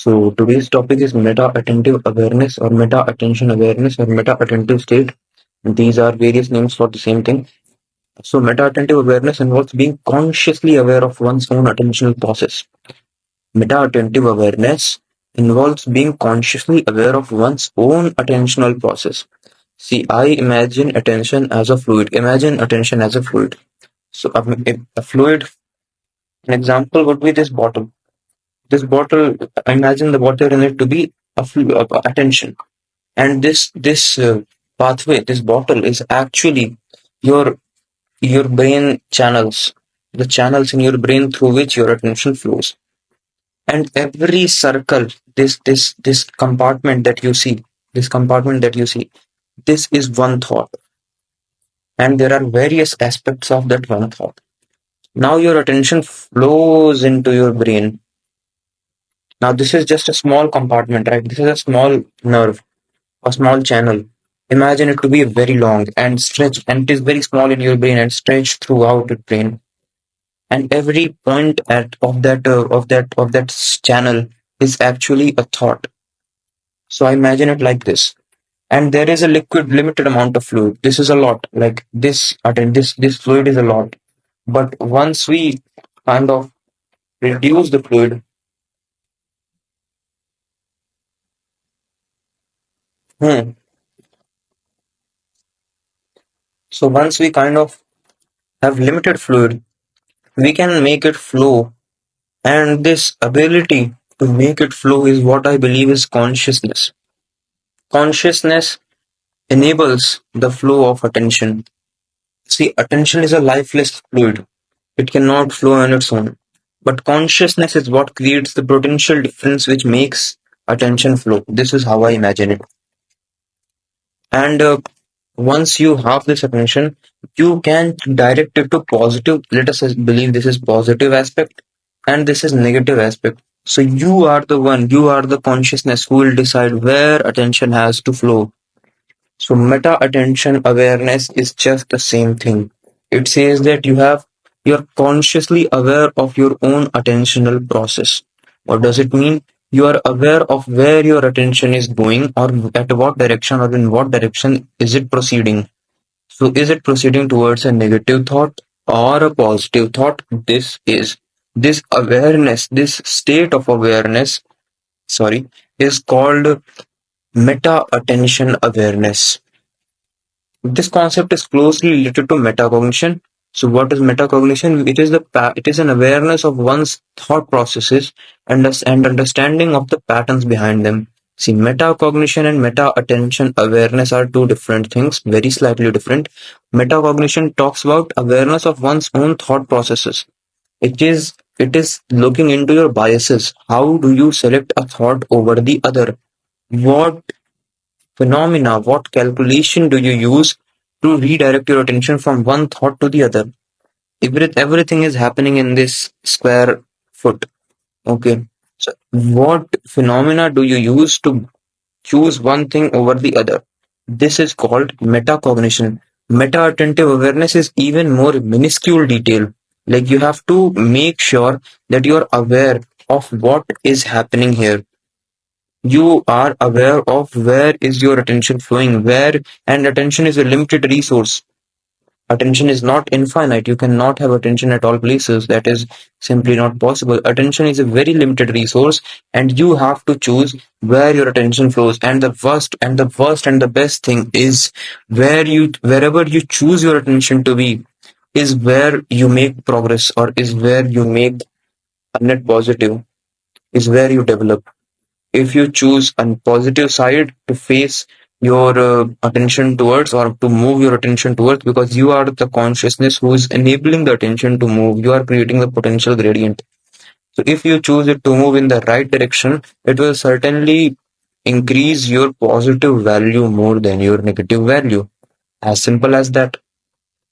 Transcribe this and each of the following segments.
So today's topic is meta-attentive awareness or meta-attention awareness or meta-attentive state. These are various names for the same thing. So meta-attentive awareness involves being consciously aware of one's own attentional process. Meta-attentive awareness involves being consciously aware of one's own attentional process. See, I imagine attention as a fluid. Imagine attention as a fluid. So a fluid, an example would be this bottle. This bottle, imagine the water in it to be attention. And this pathway, this bottle is actually your your brain channels, the channels in your brain through which your attention flows. And every circle, this compartment that you see, this compartment that you see, this is one thought, and there are various aspects of that one thought. Now your attention flows into your brain. Now this is just a small compartment, right? This is a small nerve, a small channel. Imagine it to be very long and stretched, and it is very small in your brain and stretched throughout your brain. And every point of that channel is actually a thought. So I imagine it like this. And there is a liquid limited amount of fluid. This is a lot. Like this fluid is a lot. But once we kind of reduce the fluid, hmm, so once we kind of have limited fluid, we can make it flow. And this ability to make it flow is what I believe is consciousness. Consciousness enables the flow of attention. See, attention is a lifeless fluid. It cannot flow on its own. But consciousness is what creates the potential difference which makes attention flow. This is how I imagine it. And once you have this attention, you can direct it to positive. Let us believe this is positive aspect and this is negative aspect. So you are the one, you are the consciousness who will decide where attention has to flow. So meta attention awareness is just the same thing. It says that you're consciously aware of your own attentional process. What does it mean? You are aware of where your attention is going or at what direction or in what direction is it proceeding. So is it proceeding towards a negative thought or a positive thought? This awareness, this state of awareness, sorry, is called meta attention awareness. This concept is closely related to metacognition. So what is metacognition? It is an awareness of one's thought processes and understanding of the patterns behind them. See, metacognition and meta-attention awareness are two different things, very slightly different. Metacognition talks about awareness of one's own thought processes. It is looking into your biases. How do you select a thought over the other? What phenomena, what calculation do you use to redirect your attention from one thought to the other? Everything is happening in this square foot. Okay. So what phenomena do you use to choose one thing over the other? This is called metacognition. Meta-attentive awareness is even more minuscule detail. Like you have to make sure that you are aware of what is happening here. You are aware of where is your attention flowing, where, and attention is a limited resource. Attention is not infinite. You cannot have attention at all places. That is simply not possible. Attention is a very limited resource, and you have to choose where your attention flows. And the best thing is wherever you choose your attention to be is where you make progress, or is where you make a net positive, is where you develop. If you choose a positive side to face your attention towards, or to move your attention towards, because you are the consciousness who is enabling the attention to move, you are creating the potential gradient. So if you choose it to move in the right direction, it will certainly increase your positive value more than your negative value. As simple as that.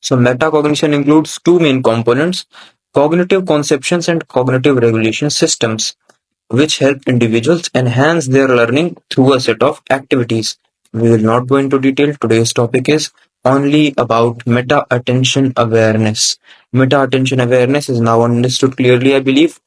So metacognition includes two main components: cognitive conceptions and cognitive regulation systems, which help individuals enhance their learning through a set of activities. We will not go into detail. Today's topic is only about meta attention awareness. Meta attention awareness is now understood clearly, I believe.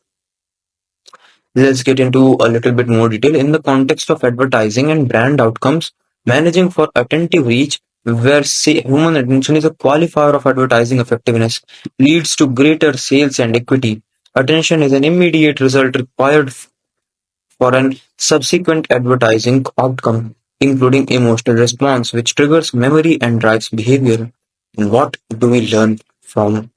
Let's get into a little bit more detail. In the context of advertising and brand outcomes, managing for attentive reach, where say human attention is a qualifier of advertising effectiveness, leads to greater sales and equity. Attention is an immediate result required for an subsequent advertising outcome, including emotional response, which triggers memory and drives behavior. And what do we learn from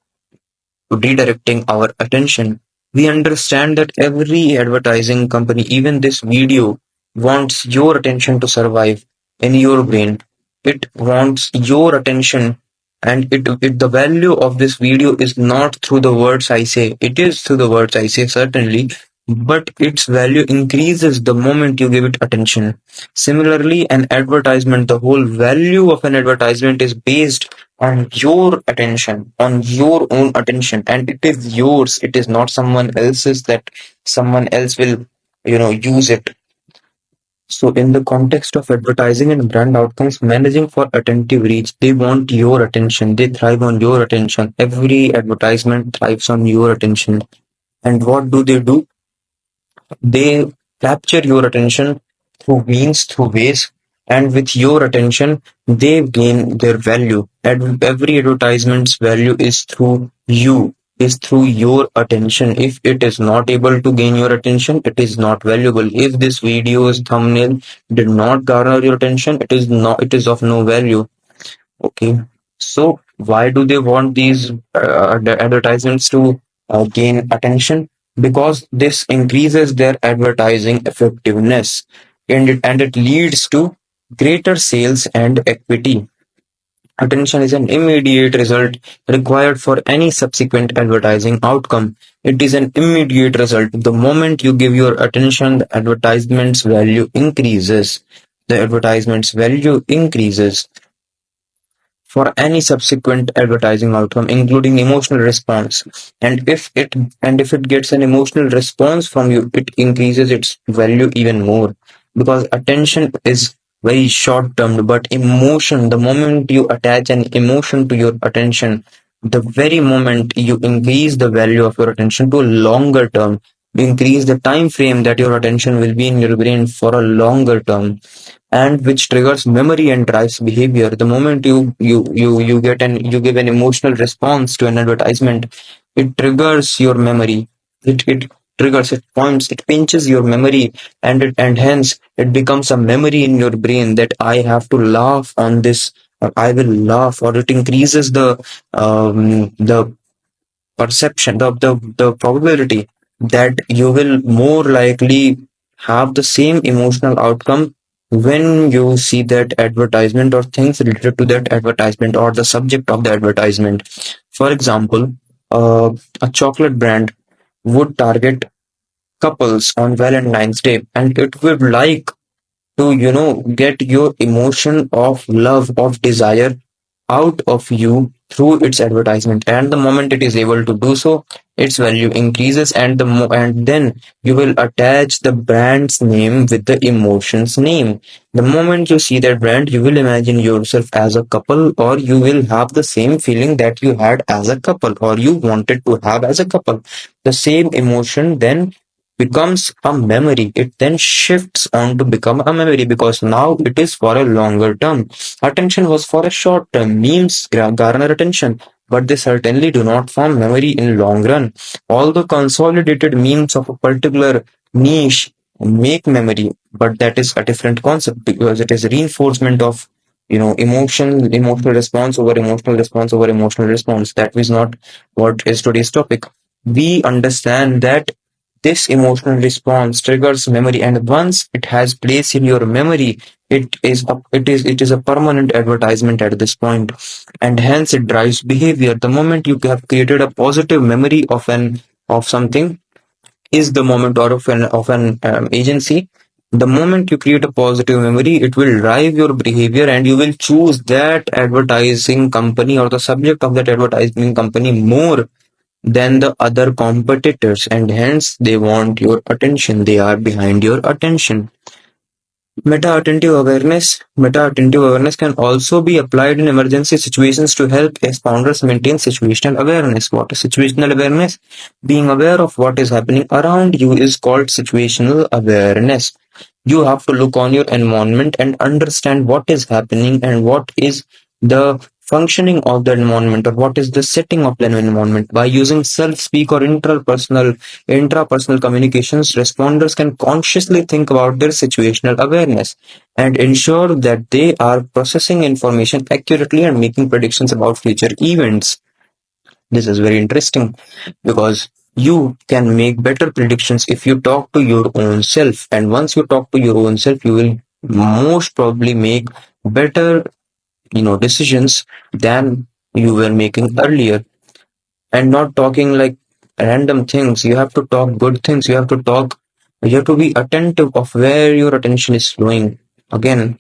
redirecting our attention? We understand that every advertising company, even this video, wants your attention to survive in your brain. It wants your attention, and the value of this video is not through the words I say. It is through the words I say, certainly, but its value increases the moment you give it attention. Similarly, an advertisement, the whole value of an advertisement is based on your attention, on your own attention, and it is yours. It is not someone else's that someone else will, use it. So, in the context of advertising and brand outcomes, managing for attentive reach, they want your attention. They thrive on your attention. Every advertisement thrives on your attention. And what do? They capture your attention through ways, and with your attention, they gain their value. And every advertisement's value is through you, is through your attention. If it is not able to gain your attention, it is not valuable. If this video's thumbnail did not garner your attention, it is of no value. Okay, so why do they want these advertisements to gain attention? Because this increases their advertising effectiveness, and it leads to greater sales and equity. Attention is an immediate result required for any subsequent advertising outcome. It is an immediate result. The moment you give your attention, the advertisement's value increases. The advertisement's value increases for any subsequent advertising outcome, including emotional response. And if it gets an emotional response from you, it increases its value even more, because attention is very short term, but emotion, the moment you attach an emotion to your attention, the very moment you increase the value of your attention to a longer term, you increase the time frame that your attention will be in your brain for a longer term, and which triggers memory and drives behavior. The moment you give an emotional response to an advertisement, it triggers your memory. It triggers, it points, it pinches your memory, and hence it becomes a memory in your brain that I have to laugh on this, or I will laugh, or it increases the perception, the probability that you will more likely have the same emotional outcome when you see that advertisement or things related to that advertisement or the subject of the advertisement. For example, a chocolate brand would target couples on Valentine's Day, and it would like to, get your emotion of love, of desire out of you through its advertisement. And the moment it is able to do so, its value increases, and then you will attach the brand's name with the emotion's name. The moment you see that brand, you will imagine yourself as a couple, or you will have the same feeling that you had as a couple, or you wanted to have as a couple. The same emotion then becomes a memory. It then shifts on to become a memory, because now it is for a longer term. Attention was for a short term. Memes garner attention, but they certainly do not form memory in long run. All the consolidated memes of a particular niche make memory, but that is a different concept, because it is reinforcement of, emotional response over emotional response over emotional response. That is not what is today's topic. We understand that this emotional response triggers memory, and once it has place in your memory, it is a permanent advertisement at this point, and hence it drives behavior. The moment you have created a positive memory of something, is the moment, or of an agency. The moment you create a positive memory, it will drive your behavior, and you will choose that advertising company or the subject of that advertising company more than the other competitors, and hence they want your attention. They are behind your attention. Meta-attentive awareness can also be applied in emergency situations to help responders maintain situational awareness. What is situational awareness? Being aware of what is happening around you is called situational awareness. You have to look on your environment and understand what is happening and what is the functioning of the environment, or what is the setting of the environment. By using self-speak or intrapersonal communications, responders can consciously think about their situational awareness and ensure that they are processing information accurately and making predictions about future events. This is very interesting because you can make better predictions if you talk to your own self. And once you talk to your own self, you will most probably make better, decisions than you were making earlier. And not talking like random things. You have to talk good things. You have to be attentive of where your attention is flowing. Again,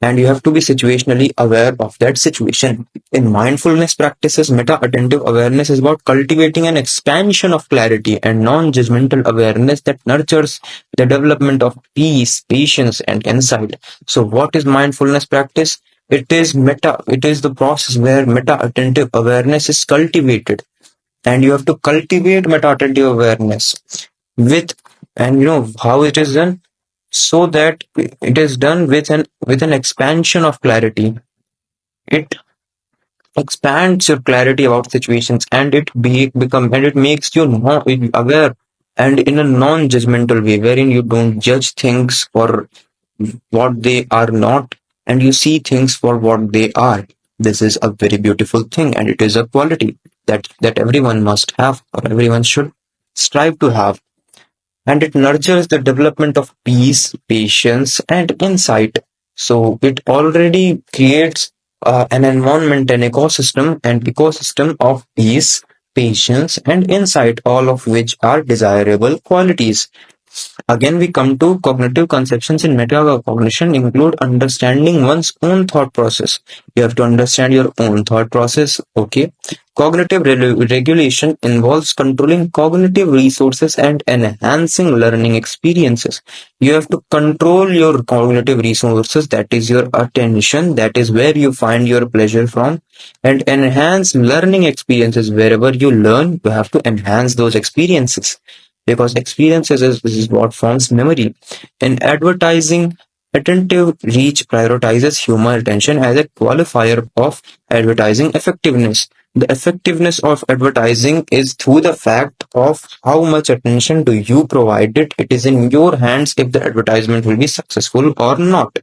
and you have to be situationally aware of that situation. In mindfulness practices, meta attentive awareness is about cultivating an expansion of clarity and non judgmental awareness that nurtures the development of peace, patience, and insight. So, what is mindfulness practice? It is the process where meta attentive awareness is cultivated, and you have to cultivate meta attentive awareness with, and you know how it is done, so that it is done with an expansion of clarity. It expands your clarity about situations, and it makes you more aware and in a non-judgmental way, wherein you don't judge things for what they are not, and you see things for what they are. This is a very beautiful thing, and it is a quality that everyone must have, or everyone should strive to have. And it nurtures the development of peace, patience, and insight. So it already creates an environment, an ecosystem of peace, patience, and insight, all of which are desirable qualities. Again, we come to cognitive conceptions in metacognition include understanding one's own thought process. You have to understand your own thought process. Okay. Cognitive regulation involves controlling cognitive resources and enhancing learning experiences. You have to control your cognitive resources, that is your attention, that is where you find your pleasure from, and enhance learning experiences. Wherever you learn, you have to enhance those experiences, because experiences is what forms memory. In advertising, attentive reach prioritizes human attention as a qualifier of advertising effectiveness. The effectiveness of advertising is through the fact of how much attention do you provide it. It is in your hands if the advertisement will be successful or not.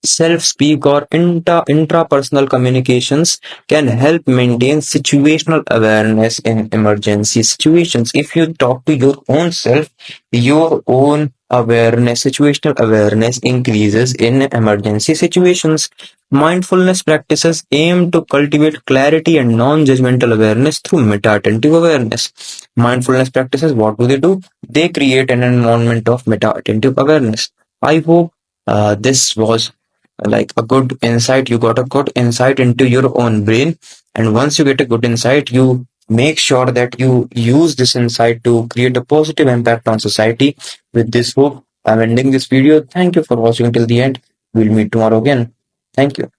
Self-speak or intrapersonal communications can help maintain situational awareness in emergency situations. If you talk to your own self, your own situational awareness increases in emergency situations. Mindfulness practices aim to cultivate clarity and non-judgmental awareness through meta-attentive awareness. Mindfulness practices, what do? They create an environment of meta-attentive awareness. I hope this was like a good insight. You got a good insight into your own brain, and once you get a good insight, you make sure that you use this insight to create a positive impact on society. With this hope, I'm ending this video. Thank you for watching till the end. We'll meet tomorrow again. Thank you.